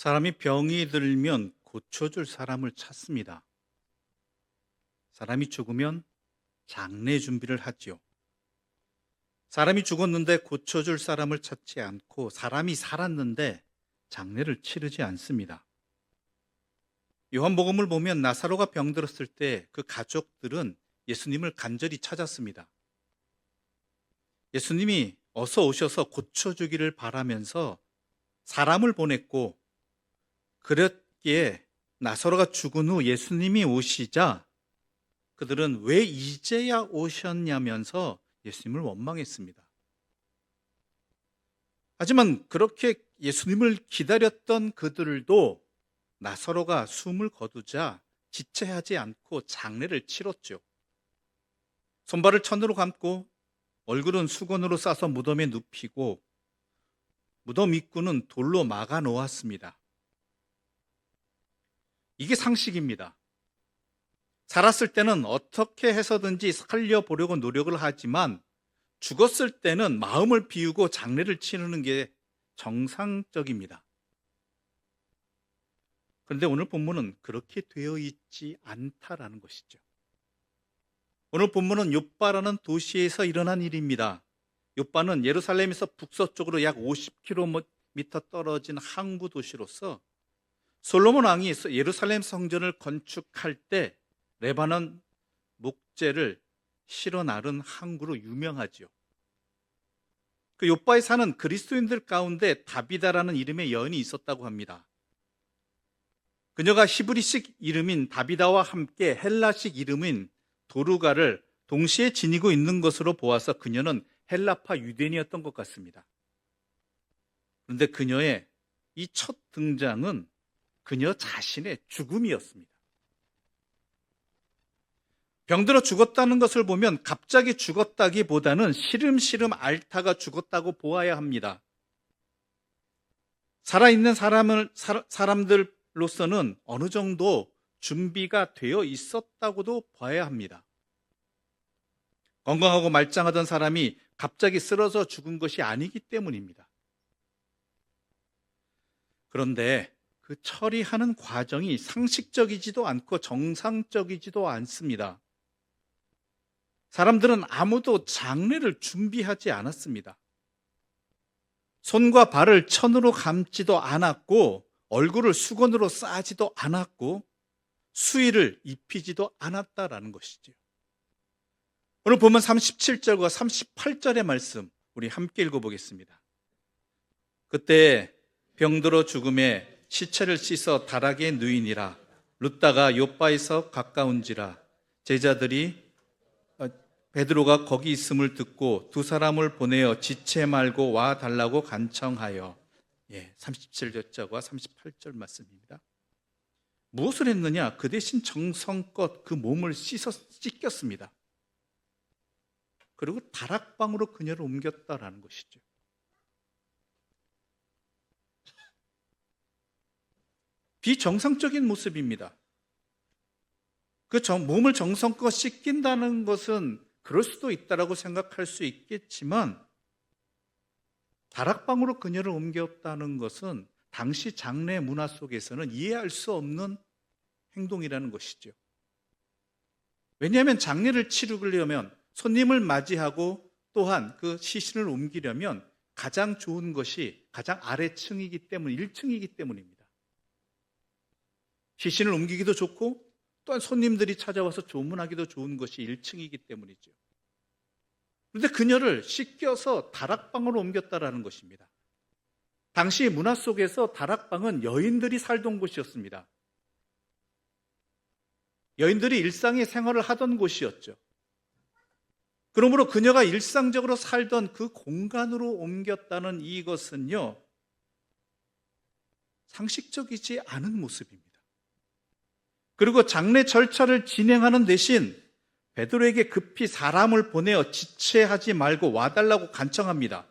사람이 병이 들면 고쳐줄 사람을 찾습니다. 사람이 죽으면 장례 준비를 하지요. 사람이 죽었는데 고쳐줄 사람을 찾지 않고 사람이 살았는데 장례를 치르지 않습니다. 요한복음을 보면 나사로가 병들었을 때 그 가족들은 예수님을 간절히 찾았습니다. 예수님이 어서 오셔서 고쳐주기를 바라면서 사람을 보냈고, 그랬기에 나사로가 죽은 후 예수님이 오시자 그들은 왜 이제야 오셨냐면서 예수님을 원망했습니다. 하지만 그렇게 예수님을 기다렸던 그들도 나사로가 숨을 거두자 지체하지 않고 장례를 치렀죠. 손발을 천으로 감고 얼굴은 수건으로 싸서 무덤에 눕히고 무덤 입구는 돌로 막아 놓았습니다. 이게 상식입니다. 살았을 때는 어떻게 해서든지 살려보려고 노력을 하지만 죽었을 때는 마음을 비우고 장례를 치르는 게 정상적입니다. 그런데 오늘 본문은 그렇게 되어 있지 않다라는 것이죠. 오늘 본문은 욥바라는 도시에서 일어난 일입니다. 욥바는 예루살렘에서 북서쪽으로 약 50km 떨어진 항구 도시로서 솔로몬 왕이 예루살렘 성전을 건축할 때 레바논 목재를 실어 나른 항구로 유명하죠. 그 욥바에 사는 그리스도인들 가운데 다비다라는 이름의 여인이 있었다고 합니다. 그녀가 히브리식 이름인 다비다와 함께 헬라식 이름인 도루가를 동시에 지니고 있는 것으로 보아서 그녀는 헬라파 유대인이었던 것 같습니다. 그런데 그녀의 이 첫 등장은 그녀 자신의 죽음이었습니다. 병들어 죽었다는 것을 보면 갑자기 죽었다기보다는 시름시름 앓다가 죽었다고 보아야 합니다. 살아있는 사람들로서는 어느 정도 준비가 되어 있었다고도 봐야 합니다. 건강하고 말짱하던 사람이 갑자기 쓰러져 죽은 것이 아니기 때문입니다. 그런데 그 처리하는 과정이 상식적이지도 않고 정상적이지도 않습니다. 사람들은 아무도 장례를 준비하지 않았습니다. 손과 발을 천으로 감지도 않았고 얼굴을 수건으로 싸지도 않았고 수의를 입히지도 않았다라는 것이죠. 오늘 보면 37절과 38절의 말씀 우리 함께 읽어보겠습니다. 그때 병들어 죽음에 시체를 씻어 다락에 누이니라. 룻다가 욥바에서 가까운지라. 제자들이 베드로가 거기 있음을 듣고 두 사람을 보내어 지체 말고 와 달라고 간청하여. 37절과 38절 말씀입니다. 무엇을 했느냐? 그 대신 정성껏 그 몸을 씻겼습니다. 그리고 다락방으로 그녀를 옮겼다라는 것이죠. 비정상적인 모습입니다. 그 몸을 정성껏 씻긴다는 것은 그럴 수도 있다라고 생각할 수 있겠지만 다락방으로 그녀를 옮겼다는 것은 당시 장례 문화 속에서는 이해할 수 없는 행동이라는 것이죠. 왜냐하면 장례를 치르려면 손님을 맞이하고 또한 그 시신을 옮기려면 가장 좋은 것이 가장 아래층이기 때문, 1층이기 때문입니다. 시신을 옮기기도 좋고 또한 손님들이 찾아와서 조문하기도 좋은 것이 1층이기 때문이죠. 그런데 그녀를 씻겨서 다락방으로 옮겼다라는 것입니다. 당시 문화 속에서 다락방은 여인들이 살던 곳이었습니다. 여인들이 일상의 생활을 하던 곳이었죠. 그러므로 그녀가 일상적으로 살던 그 공간으로 옮겼다는 이것은요, 상식적이지 않은 모습입니다. 그리고 장례 절차를 진행하는 대신 베드로에게 급히 사람을 보내어 지체하지 말고 와달라고 간청합니다.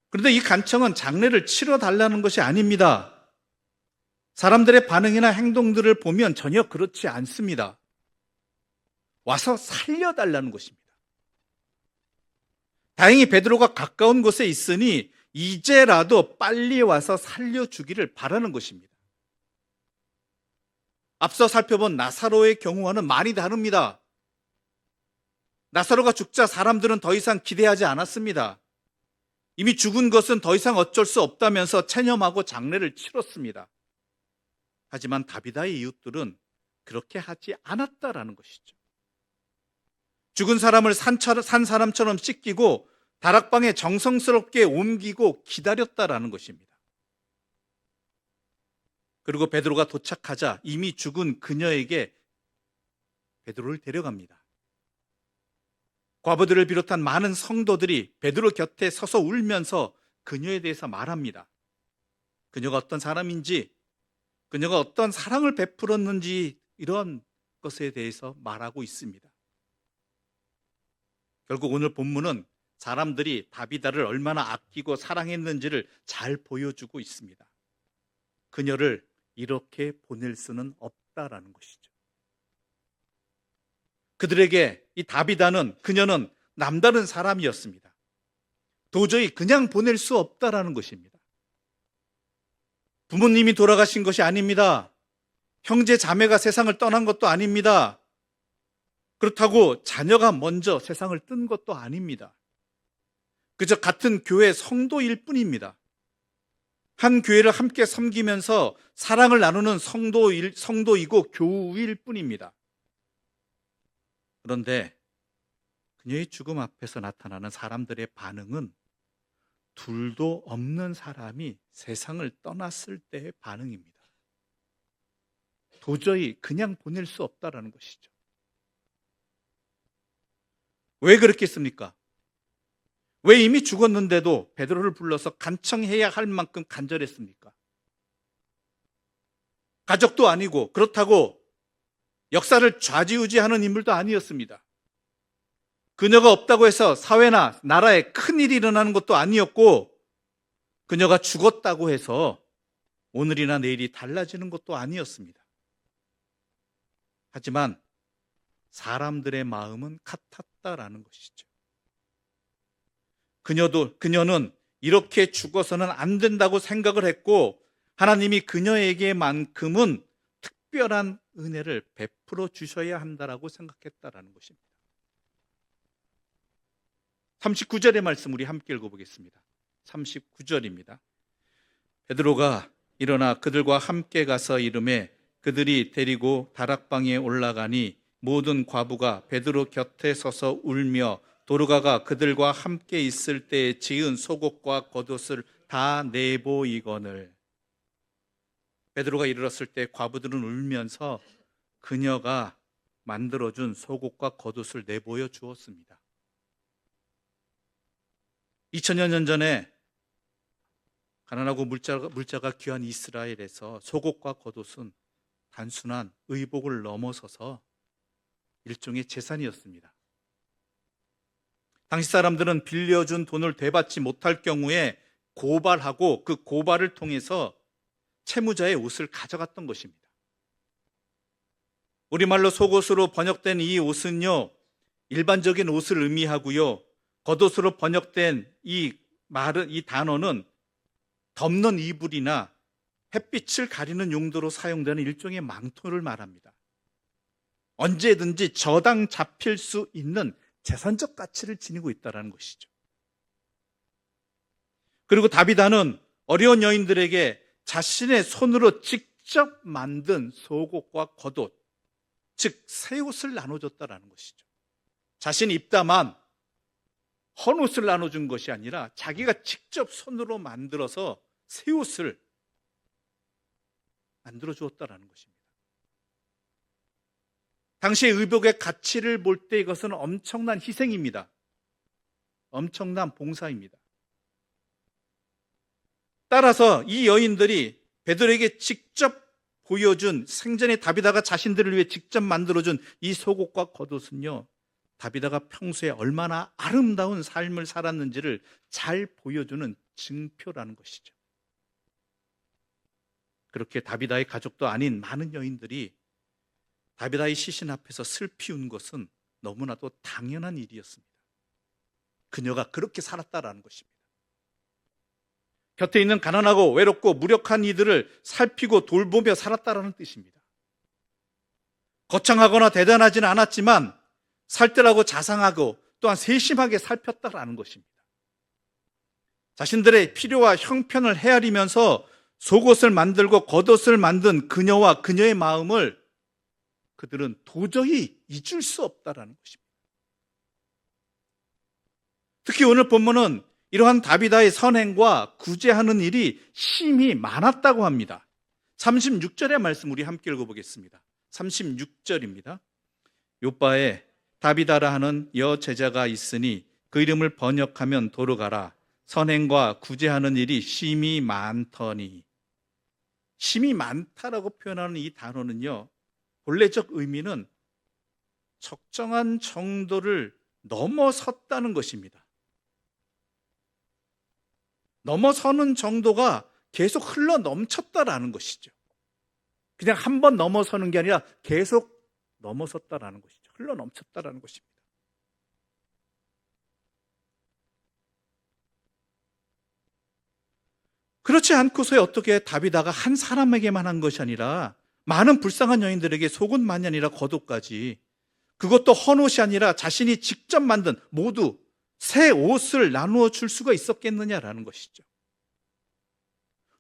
그런데 이 간청은 장례를 치러달라는 것이 아닙니다. 사람들의 반응이나 행동들을 보면 전혀 그렇지 않습니다. 와서 살려달라는 것입니다. 다행히 베드로가 가까운 곳에 있으니 이제라도 빨리 와서 살려주기를 바라는 것입니다. 앞서 살펴본 나사로의 경우와는 많이 다릅니다. 나사로가 죽자 사람들은 더 이상 기대하지 않았습니다. 이미 죽은 것은 더 이상 어쩔 수 없다면서 체념하고 장례를 치렀습니다. 하지만 다비다의 이웃들은 그렇게 하지 않았다라는 것이죠. 죽은 사람을 산 사람처럼 씻기고 다락방에 정성스럽게 옮기고 기다렸다라는 것입니다. 그리고 베드로가 도착하자 이미 죽은 그녀에게 베드로를 데려갑니다. 과부들을 비롯한 많은 성도들이 베드로 곁에 서서 울면서 그녀에 대해서 말합니다. 그녀가 어떤 사람인지, 그녀가 어떤 사랑을 베풀었는지 이런 것에 대해서 말하고 있습니다. 결국 오늘 본문은 사람들이 다비다를 얼마나 아끼고 사랑했는지를 잘 보여주고 있습니다. 그녀를 이렇게 보낼 수는 없다라는 것이죠. 그들에게 이 다비다는, 그녀는 남다른 사람이었습니다. 도저히 그냥 보낼 수 없다라는 것입니다. 부모님이 돌아가신 것이 아닙니다. 형제 자매가 세상을 떠난 것도 아닙니다. 그렇다고 자녀가 먼저 세상을 뜬 것도 아닙니다. 그저 같은 교회 성도일 뿐입니다. 한 교회를 함께 섬기면서 사랑을 나누는 성도이고 교우일 뿐입니다. 그런데 그녀의 죽음 앞에서 나타나는 사람들의 반응은 둘도 없는 사람이 세상을 떠났을 때의 반응입니다. 도저히 그냥 보낼 수 없다라는 것이죠. 왜 그렇겠습니까? 왜 이미 죽었는데도 베드로를 불러서 간청해야 할 만큼 간절했습니까? 가족도 아니고 그렇다고 역사를 좌지우지하는 인물도 아니었습니다. 그녀가 없다고 해서 사회나 나라에 큰일이 일어나는 것도 아니었고, 그녀가 죽었다고 해서 오늘이나 내일이 달라지는 것도 아니었습니다. 하지만 사람들의 마음은 같았다라는 것이죠. 그녀는 이렇게 죽어서는 안 된다고 생각을 했고, 하나님이 그녀에게만큼은 특별한 은혜를 베풀어 주셔야 한다라고 생각했다라는 것입니다. 39절의 말씀 우리 함께 읽어보겠습니다. 39절입니다. 베드로가 일어나 그들과 함께 가서 이르매 그들이 데리고 다락방에 올라가니 모든 과부가 베드로 곁에 서서 울며 도르가가 그들과 함께 있을 때에 지은 속옷과 겉옷을 다 내보이거늘. 베드로가 이르렀을 때 과부들은 울면서 그녀가 만들어준 속옷과 겉옷을 내보여 주었습니다. 2000여 년 전에 가난하고 물자가 귀한 이스라엘에서 속옷과 겉옷은 단순한 의복을 넘어서서 일종의 재산이었습니다. 당시 사람들은 빌려준 돈을 되받지 못할 경우에 고발하고 그 고발을 통해서 채무자의 옷을 가져갔던 것입니다. 우리말로 속옷으로 번역된 이 옷은요, 일반적인 옷을 의미하고요, 겉옷으로 번역된 이 단어는 덮는 이불이나 햇빛을 가리는 용도로 사용되는 일종의 망토를 말합니다. 언제든지 저당 잡힐 수 있는 재산적 가치를 지니고 있다는 것이죠. 그리고 다비다는 어려운 여인들에게 자신의 손으로 직접 만든 속옷과 겉옷, 즉 새 옷을 나눠줬다는 것이죠. 자신이 입다만 헌 옷을 나눠준 것이 아니라 자기가 직접 손으로 만들어서 새 옷을 만들어 주었다는 것입니다. 당시의 의복의 가치를 볼 때 이것은 엄청난 희생입니다. 엄청난 봉사입니다. 따라서 이 여인들이 베드로에게 직접 보여준, 생전에 다비다가 자신들을 위해 직접 만들어준 이 속옷과 겉옷은요, 다비다가 평소에 얼마나 아름다운 삶을 살았는지를 잘 보여주는 증표라는 것이죠. 그렇게 다비다의 가족도 아닌 많은 여인들이 다비다의 시신 앞에서 슬피 운 것은 너무나도 당연한 일이었습니다. 그녀가 그렇게 살았다라는 것입니다. 곁에 있는 가난하고 외롭고 무력한 이들을 살피고 돌보며 살았다라는 뜻입니다. 거창하거나 대단하지는 않았지만 살뜰하고 자상하고 또한 세심하게 살폈다라는 것입니다. 자신들의 필요와 형편을 헤아리면서 속옷을 만들고 겉옷을 만든 그녀와 그녀의 마음을 그들은 도저히 잊을 수 없다라는 것입니다. 특히 오늘 본문은 이러한 다비다의 선행과 구제하는 일이 심히 많았다고 합니다. 36절의 말씀 우리 함께 읽어보겠습니다. 36절입니다. 요바에 다비다라 하는 여제자가 있으니 그 이름을 번역하면 도르가라. 선행과 구제하는 일이 심히 많더니. 심히 많다라고 표현하는 이 단어는요, 본래적 의미는 적정한 정도를 넘어섰다는 것입니다. 넘어서는 정도가 계속 흘러 넘쳤다라는 것이죠. 그냥 한 번 넘어서는 게 아니라 계속 넘어섰다라는 것이죠. 흘러 넘쳤다라는 것입니다. 그렇지 않고서야 어떻게 다비다가 한 사람에게만 한 것이 아니라 많은 불쌍한 여인들에게 속옷만이 아니라 겉옷까지, 그것도 헌옷이 아니라 자신이 직접 만든 모두 새 옷을 나누어 줄 수가 있었겠느냐라는 것이죠.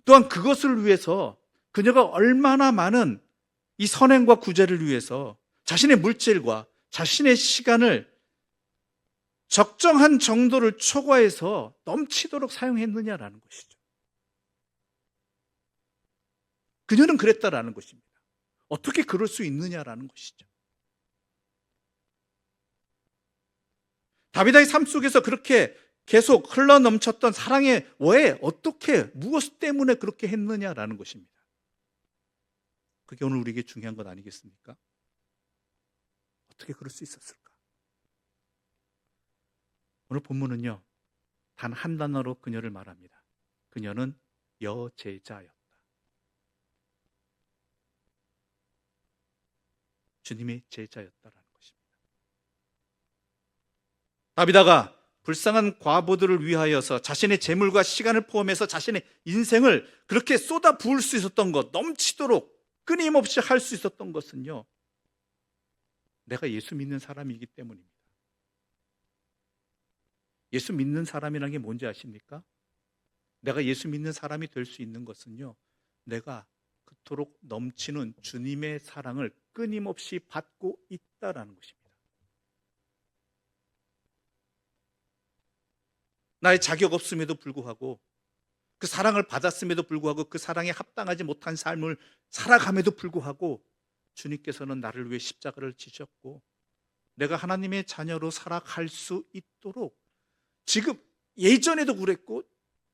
또한 그것을 위해서 그녀가 얼마나 많은 이 선행과 구제를 위해서 자신의 물질과 자신의 시간을 적정한 정도를 초과해서 넘치도록 사용했느냐라는 것이죠. 그녀는 그랬다라는 것입니다. 어떻게 그럴 수 있느냐라는 것이죠. 다비다의 삶 속에서 그렇게 계속 흘러넘쳤던 사랑의 왜, 어떻게, 무엇 때문에 그렇게 했느냐라는 것입니다. 그게 오늘 우리에게 중요한 것 아니겠습니까? 어떻게 그럴 수 있었을까? 오늘 본문은요, 단 한 단어로 그녀를 말합니다. 그녀는 여제자였다. 주님의 제자였다라는 것입니다. 다비다가 불쌍한 과부들을 위하여서 자신의 재물과 시간을 포함해서 자신의 인생을 그렇게 쏟아 부을 수 있었던 것, 넘치도록 끊임없이 할 수 있었던 것은요, 내가 예수 믿는 사람이기 때문입니다. 예수 믿는 사람이라는 게 뭔지 아십니까? 내가 예수 믿는 사람이 될 수 있는 것은요, 내가 그토록 넘치는 주님의 사랑을 끊임없이 받고 있다라는 것입니다. 나의 자격 없음에도 불구하고, 그 사랑을 받았음에도 불구하고, 그 사랑에 합당하지 못한 삶을 살아감에도 불구하고 주님께서는 나를 위해 십자가를 지셨고 내가 하나님의 자녀로 살아갈 수 있도록 지금, 예전에도 그랬고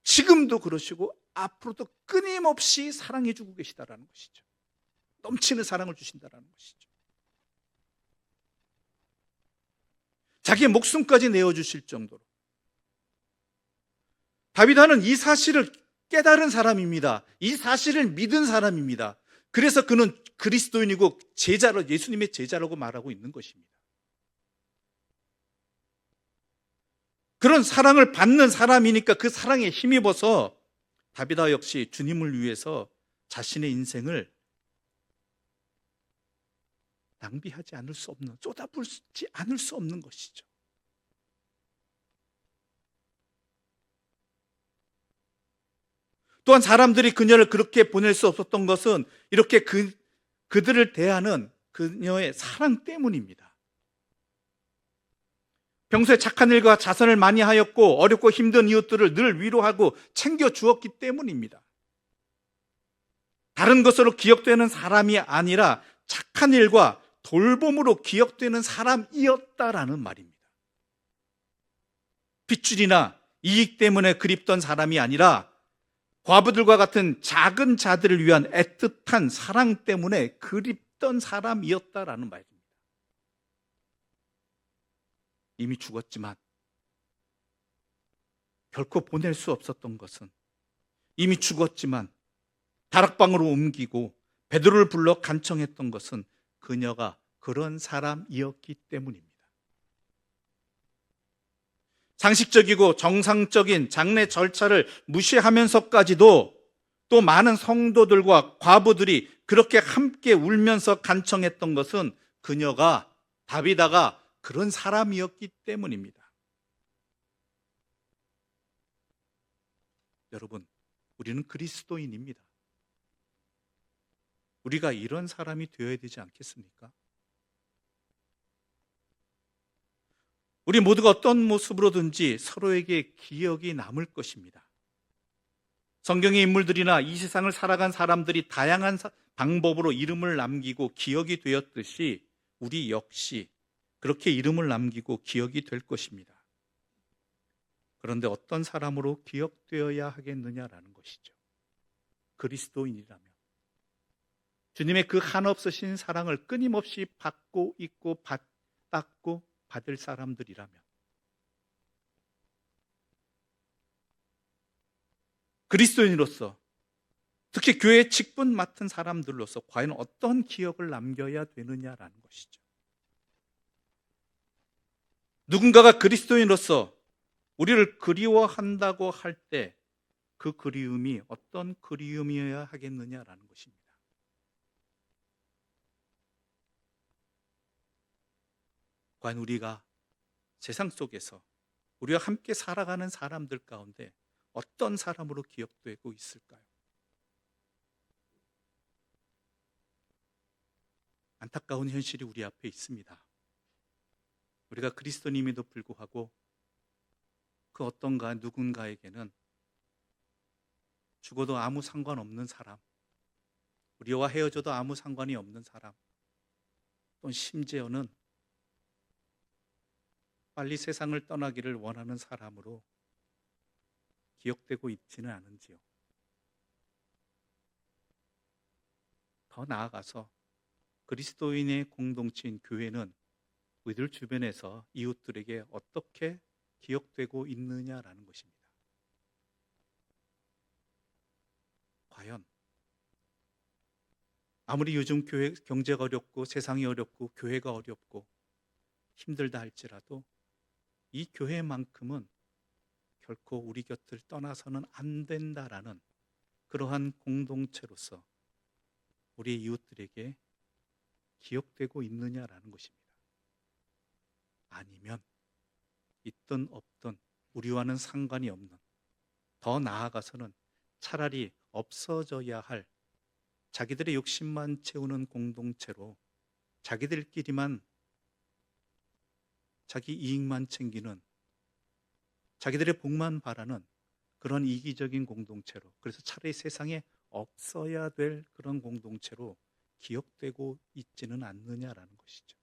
지금도 그러시고 앞으로도 끊임없이 사랑해 주고 계시다라는 것이죠. 넘치는 사랑을 주신다라는 것이죠. 자기의 목숨까지 내어주실 정도로. 다비다는 이 사실을 깨달은 사람입니다. 이 사실을 믿은 사람입니다. 그래서 그는 그리스도인이고 제자로, 예수님의 제자라고 말하고 있는 것입니다. 그런 사랑을 받는 사람이니까 그 사랑에 힘입어서 다비다 역시 주님을 위해서 자신의 인생을 낭비하지 않을 수 없는, 쏟아부지 않을 수 없는 것이죠. 또한 사람들이 그녀를 그렇게 보낼 수 없었던 것은 이렇게 그들을 대하는 그녀의 사랑 때문입니다. 평소에 착한 일과 자선을 많이 하였고 어렵고 힘든 이웃들을 늘 위로하고 챙겨주었기 때문입니다. 다른 것으로 기억되는 사람이 아니라 착한 일과 돌봄으로 기억되는 사람이었다라는 말입니다. 핏줄이나 이익 때문에 그립던 사람이 아니라 과부들과 같은 작은 자들을 위한 애틋한 사랑 때문에 그립던 사람이었다라는 말입니다. 이미 죽었지만 결코 보낼 수 없었던 것은, 이미 죽었지만 다락방으로 옮기고 베드로를 불러 간청했던 것은 그녀가 그런 사람이었기 때문입니다. 상식적이고 정상적인 장례 절차를 무시하면서까지도 또 많은 성도들과 과부들이 그렇게 함께 울면서 간청했던 것은 그녀가, 다비다가 그런 사람이었기 때문입니다. 여러분, 우리는 그리스도인입니다. 우리가 이런 사람이 되어야 되지 않겠습니까? 우리 모두가 어떤 모습으로든지 서로에게 기억이 남을 것입니다. 성경의 인물들이나 이 세상을 살아간 사람들이 다양한 방법으로 이름을 남기고 기억이 되었듯이 우리 역시 그렇게 이름을 남기고 기억이 될 것입니다. 그런데 어떤 사람으로 기억되어야 하겠느냐라는 것이죠. 그리스도인이라면 주님의 그 한없으신 사랑을 끊임없이 받고 있고 받고 받을 사람들이라면, 그리스도인으로서 특히 교회의 직분 맡은 사람들로서 과연 어떤 기억을 남겨야 되느냐라는 것이죠. 누군가가 그리스도인으로서 우리를 그리워한다고 할 때 그 그리움이 어떤 그리움이어야 하겠느냐라는 것입니다. 과연 우리가 세상 속에서 우리와 함께 살아가는 사람들 가운데 어떤 사람으로 기억되고 있을까요? 안타까운 현실이 우리 앞에 있습니다. 우리가 그리스도인임에도 불구하고 그 어떤가 누군가에게는 죽어도 아무 상관없는 사람, 우리와 헤어져도 아무 상관이 없는 사람, 또 심지어는 빨리 세상을 떠나기를 원하는 사람으로 기억되고 있지는 않은지요. 더 나아가서 그리스도인의 공동체인 교회는 우리들 주변에서 이웃들에게 어떻게 기억되고 있느냐라는 것입니다. 과연 아무리 요즘 교회 경제가 어렵고 세상이 어렵고 교회가 어렵고 힘들다 할지라도 이 교회만큼은 결코 우리 곁을 떠나서는 안 된다라는 그러한 공동체로서 우리 이웃들에게 기억되고 있느냐라는 것입니다. 아니면 있든 없든 우리와는 상관이 없는, 더 나아가서는 차라리 없어져야 할 자기들의 욕심만 채우는 공동체로 자기들끼리만 자기 이익만 챙기는, 자기들의 복만 바라는 그런 이기적인 공동체로, 그래서 차라리 세상에 없어야 될 그런 공동체로 기억되고 있지는 않느냐라는 것이죠.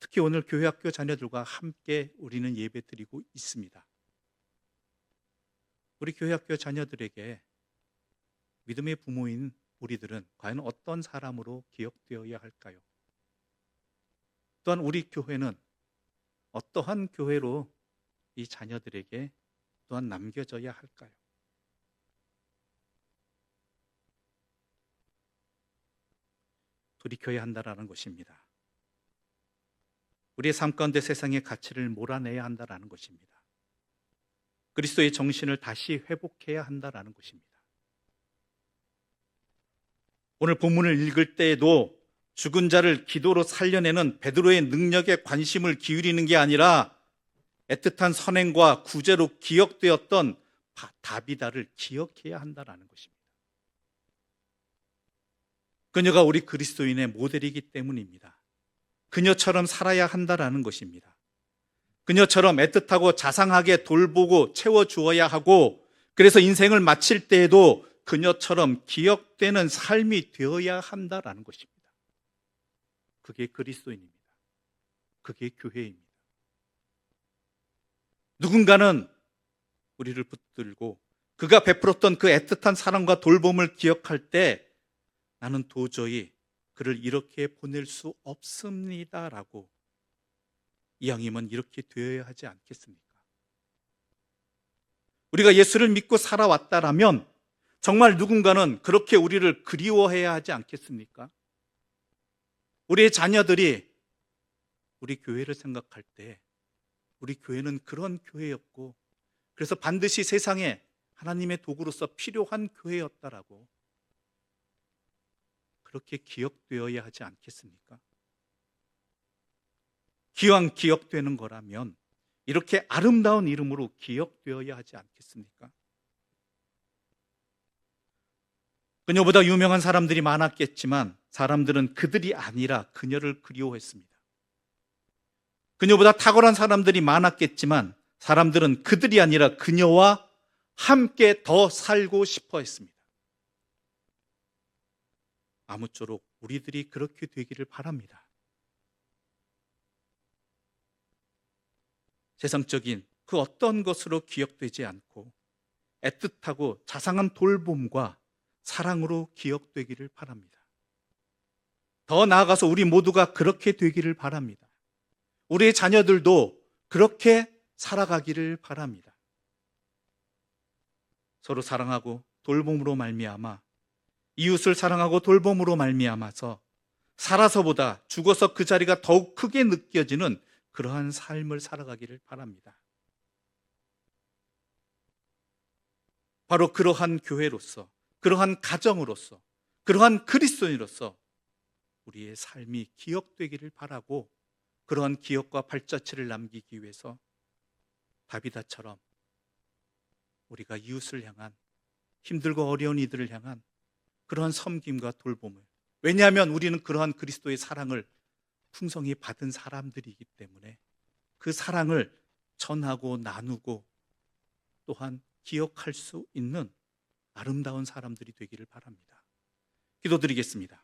특히 오늘 교회 학교 자녀들과 함께 우리는 예배 드리고 있습니다. 우리 교회 학교 자녀들에게 믿음의 부모인 우리들은 과연 어떤 사람으로 기억되어야 할까요? 또한 우리 교회는 어떠한 교회로 이 자녀들에게 또한 남겨져야 할까요? 돌이켜야 한다라는 것입니다. 우리의 삶 가운데 세상의 가치를 몰아내야 한다라는 것입니다. 그리스도의 정신을 다시 회복해야 한다라는 것입니다. 오늘 본문을 읽을 때에도 죽은 자를 기도로 살려내는 베드로의 능력에 관심을 기울이는 게 아니라 애틋한 선행과 구제로 기억되었던 다비다를 기억해야 한다라는 것입니다. 그녀가 우리 그리스도인의 모델이기 때문입니다. 그녀처럼 살아야 한다라는 것입니다. 그녀처럼 애틋하고 자상하게 돌보고 채워주어야 하고, 그래서 인생을 마칠 때에도 그녀처럼 기억되는 삶이 되어야 한다라는 것입니다. 그게 그리스도인입니다. 그게 교회입니다. 누군가는 우리를 붙들고 그가 베풀었던 그 애틋한 사랑과 돌봄을 기억할 때 나는 도저히 그를 이렇게 보낼 수 없습니다라고 이왕이면 이렇게 되어야 하지 않겠습니까? 우리가 예수를 믿고 살아왔다라면 정말 누군가는 그렇게 우리를 그리워해야 하지 않겠습니까? 우리의 자녀들이 우리 교회를 생각할 때 우리 교회는 그런 교회였고 그래서 반드시 세상에 하나님의 도구로서 필요한 교회였다라고 그렇게 기억되어야 하지 않겠습니까? 기왕 기억되는 거라면 이렇게 아름다운 이름으로 기억되어야 하지 않겠습니까? 그녀보다 유명한 사람들이 많았겠지만 사람들은 그들이 아니라 그녀를 그리워했습니다. 그녀보다 탁월한 사람들이 많았겠지만 사람들은 그들이 아니라 그녀와 함께 더 살고 싶어 했습니다. 아무쪼록 우리들이 그렇게 되기를 바랍니다. 세상적인 그 어떤 것으로 기억되지 않고 애틋하고 자상한 돌봄과 사랑으로 기억되기를 바랍니다. 더 나아가서 우리 모두가 그렇게 되기를 바랍니다. 우리의 자녀들도 그렇게 살아가기를 바랍니다. 서로 사랑하고 돌봄으로 말미암아 이웃을 사랑하고 돌봄으로 말미암아서 살아서보다 죽어서 그 자리가 더욱 크게 느껴지는 그러한 삶을 살아가기를 바랍니다. 바로 그러한 교회로서, 그러한 가정으로서, 그러한 그리스도인으로서 우리의 삶이 기억되기를 바라고 그러한 기억과 발자취를 남기기 위해서 다비다처럼 우리가 이웃을 향한 힘들고 어려운 이들을 향한 그러한 섬김과 돌봄을, 왜냐하면 우리는 그러한 그리스도의 사랑을 풍성히 받은 사람들이기 때문에 그 사랑을 전하고 나누고 또한 기억할 수 있는 아름다운 사람들이 되기를 바랍니다. 기도드리겠습니다.